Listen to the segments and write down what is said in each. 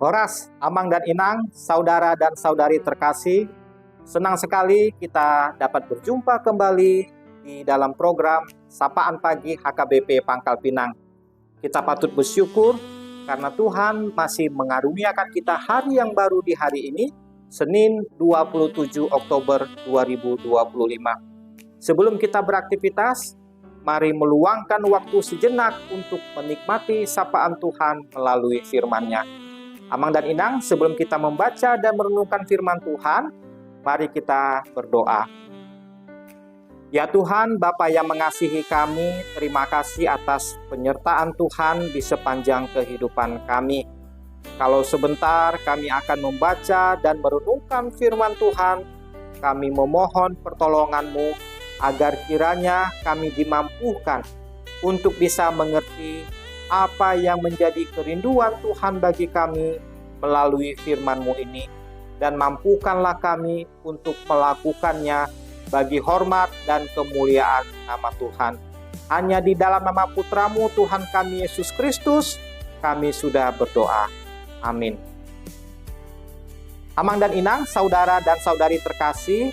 Horas, Amang dan Inang, saudara dan saudari terkasih, senang sekali kita dapat berjumpa kembali di dalam program Sapaan Pagi HKBP Pangkal Pinang. Kita patut bersyukur karena Tuhan masih mengaruniakan kita hari yang baru di hari ini, Senin 27 Oktober 2025. Sebelum kita beraktivitas, mari meluangkan waktu sejenak untuk menikmati sapaan Tuhan melalui firman-Nya. Amang dan Inang, sebelum kita membaca dan merenungkan firman Tuhan, mari kita berdoa. Ya Tuhan, Bapa yang mengasihi kami, terima kasih atas penyertaan Tuhan di sepanjang kehidupan kami. Kalau sebentar kami akan membaca dan merenungkan firman Tuhan, kami memohon pertolongan-Mu agar kiranya kami dimampukan untuk bisa mengerti apa yang menjadi kerinduan Tuhan bagi kami melalui firman-Mu ini, dan mampukanlah kami untuk melakukannya bagi hormat dan kemuliaan nama Tuhan. Hanya di dalam nama Putra-Mu Tuhan kami Yesus Kristus, kami sudah berdoa. Amin. Amang dan Inang, saudara dan saudari terkasih,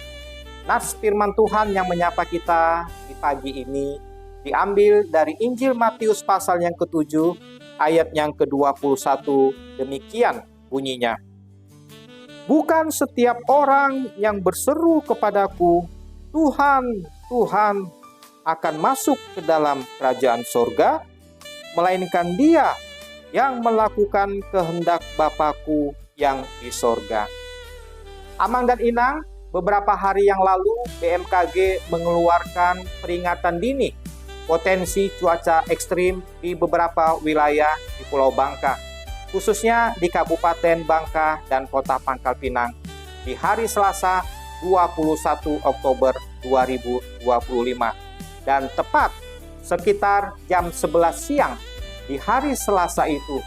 nas firman Tuhan yang menyapa kita di pagi ini diambil dari Injil Matius pasal yang ke-7 ayat yang ke-21, demikian bunyinya. Bukan setiap orang yang berseru kepadaku, Tuhan, Tuhan, akan masuk ke dalam kerajaan sorga, melainkan dia yang melakukan kehendak Bapa-Ku yang di sorga. Amang dan Inang, beberapa hari yang lalu BMKG mengeluarkan peringatan dini potensi cuaca ekstrim di beberapa wilayah di Pulau Bangka, khususnya di Kabupaten Bangka dan Kota Pangkal Pinang di hari Selasa 21 Oktober 2025. Dan tepat sekitar jam 11 siang di hari Selasa itu,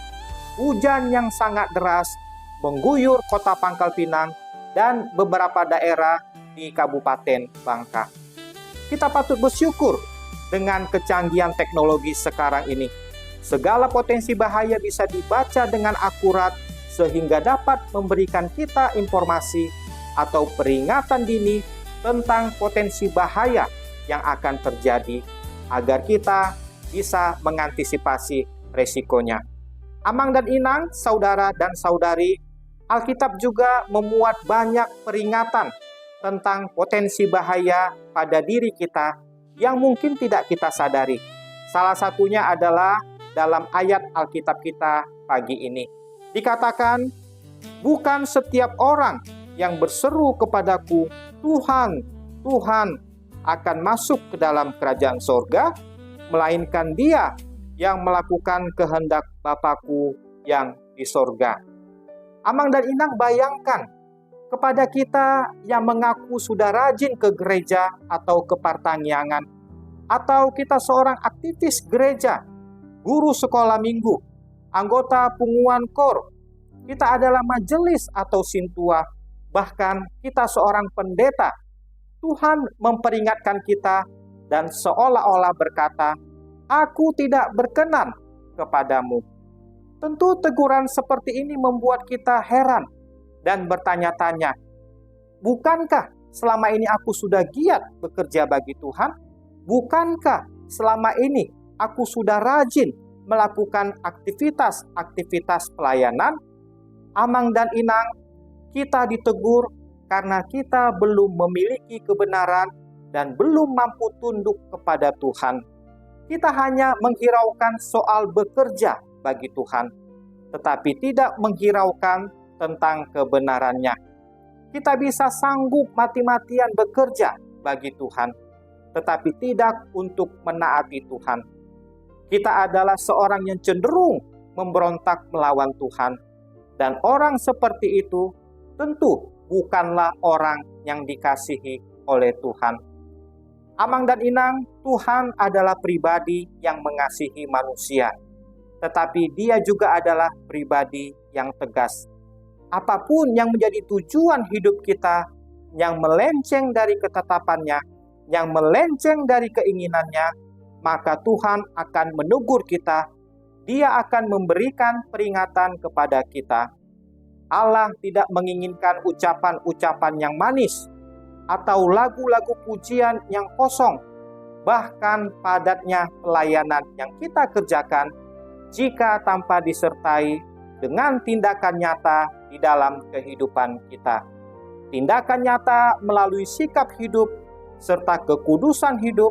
hujan yang sangat deras mengguyur Kota Pangkal Pinang dan beberapa daerah di Kabupaten Bangka. Kita patut bersyukur dengan kecanggihan teknologi sekarang ini. Segala potensi bahaya bisa dibaca dengan akurat sehingga dapat memberikan kita informasi atau peringatan dini tentang potensi bahaya yang akan terjadi agar kita bisa mengantisipasi resikonya. Amang dan Inang, saudara dan saudari, Alkitab juga memuat banyak peringatan tentang potensi bahaya pada diri kita yang mungkin tidak kita sadari. Salah satunya adalah dalam ayat Alkitab kita pagi ini. Dikatakan, bukan setiap orang yang berseru kepadaku, Tuhan, Tuhan, akan masuk ke dalam kerajaan sorga, melainkan dia yang melakukan kehendak Bapa-Ku yang di sorga. Amang dan Inang, bayangkan kepada kita yang mengaku sudah rajin ke gereja atau ke pertaniangan, atau kita seorang aktivis gereja, guru sekolah minggu, anggota punguan kor, kita adalah majelis atau sintua, bahkan kita seorang pendeta. Tuhan memperingatkan kita dan seolah-olah berkata, "Aku tidak berkenan kepadamu." Tentu teguran seperti ini membuat kita heran dan bertanya-tanya, bukankah selama ini aku sudah giat bekerja bagi Tuhan? Bukankah selama ini aku sudah rajin melakukan aktivitas-aktivitas pelayanan? Amang dan Inang, kita ditegur karena kita belum memiliki kebenaran dan belum mampu tunduk kepada Tuhan. Kita hanya menghiraukan soal bekerja bagi Tuhan, tetapi tidak menghiraukan tentang kebenarannya. Kita bisa sanggup mati-matian bekerja bagi Tuhan, tetapi tidak untuk menaati Tuhan. Kita adalah seorang yang cenderung memberontak melawan Tuhan, dan orang seperti itu tentu bukanlah orang yang dikasihi oleh Tuhan. Amang dan Inang, Tuhan adalah pribadi yang mengasihi manusia, tetapi Dia juga adalah pribadi yang tegas. Apapun yang menjadi tujuan hidup kita, yang melenceng dari ketetapannya, yang melenceng dari keinginannya, maka Tuhan akan menegur kita. Dia akan memberikan peringatan kepada kita. Allah tidak menginginkan ucapan-ucapan yang manis atau lagu-lagu pujian yang kosong, bahkan padatnya pelayanan yang kita kerjakan jika tanpa disertai dengan tindakan nyata di dalam kehidupan kita. Tindakan nyata melalui sikap hidup serta kekudusan hidup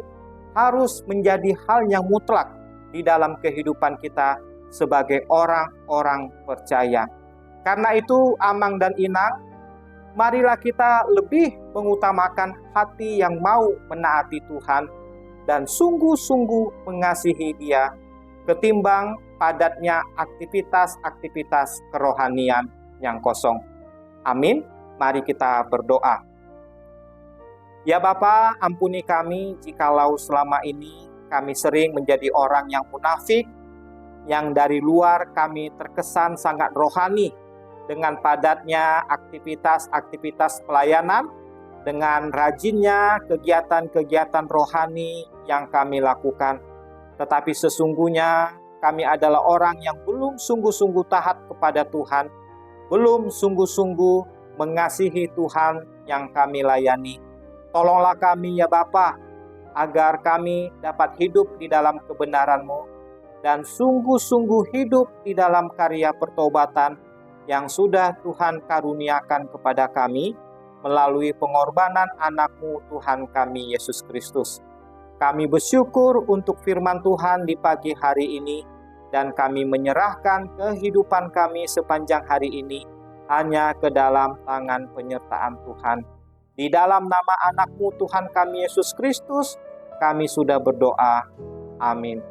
harus menjadi hal yang mutlak di dalam kehidupan kita sebagai orang-orang percaya. Karena itu, Amang dan Inang, marilah kita lebih mengutamakan hati yang mau menaati Tuhan dan sungguh-sungguh mengasihi Dia ketimbang padatnya aktivitas-aktivitas kerohanian yang kosong. Amin. Mari kita berdoa. Ya Bapa, ampuni kami jikalau selama ini kami sering menjadi orang yang munafik, yang dari luar kami terkesan sangat rohani dengan padatnya aktivitas-aktivitas pelayanan, dengan rajinnya kegiatan-kegiatan rohani yang kami lakukan. Tetapi sesungguhnya kami adalah orang yang belum sungguh-sungguh taat kepada Tuhan, belum sungguh-sungguh mengasihi Tuhan yang kami layani. Tolonglah kami ya Bapa, agar kami dapat hidup di dalam kebenaran-Mu dan sungguh-sungguh hidup di dalam karya pertobatan yang sudah Tuhan karuniakan kepada kami melalui pengorbanan anak-Mu Tuhan kami Yesus Kristus. Kami bersyukur untuk firman Tuhan di pagi hari ini, dan kami menyerahkan kehidupan kami sepanjang hari ini hanya ke dalam tangan penyertaan Tuhan. Di dalam nama anak-Mu Tuhan kami Yesus Kristus, kami sudah berdoa. Amin.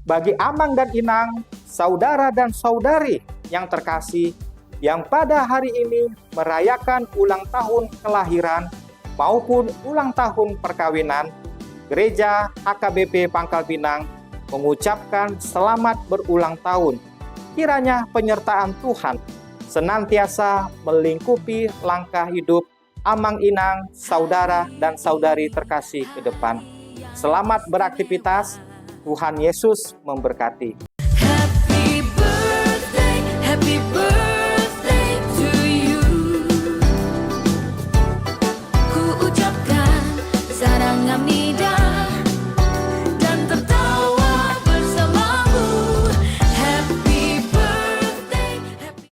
Bagi Amang dan Inang, saudara dan saudari yang terkasih, yang pada hari ini merayakan ulang tahun kelahiran maupun ulang tahun perkawinan, Gereja HKBP Pangkal Pinang mengucapkan selamat berulang tahun. Kiranya penyertaan Tuhan senantiasa melingkupi langkah hidup Amang Inang, saudara dan saudari terkasih ke depan. Selamat beraktivitas, Tuhan Yesus memberkati.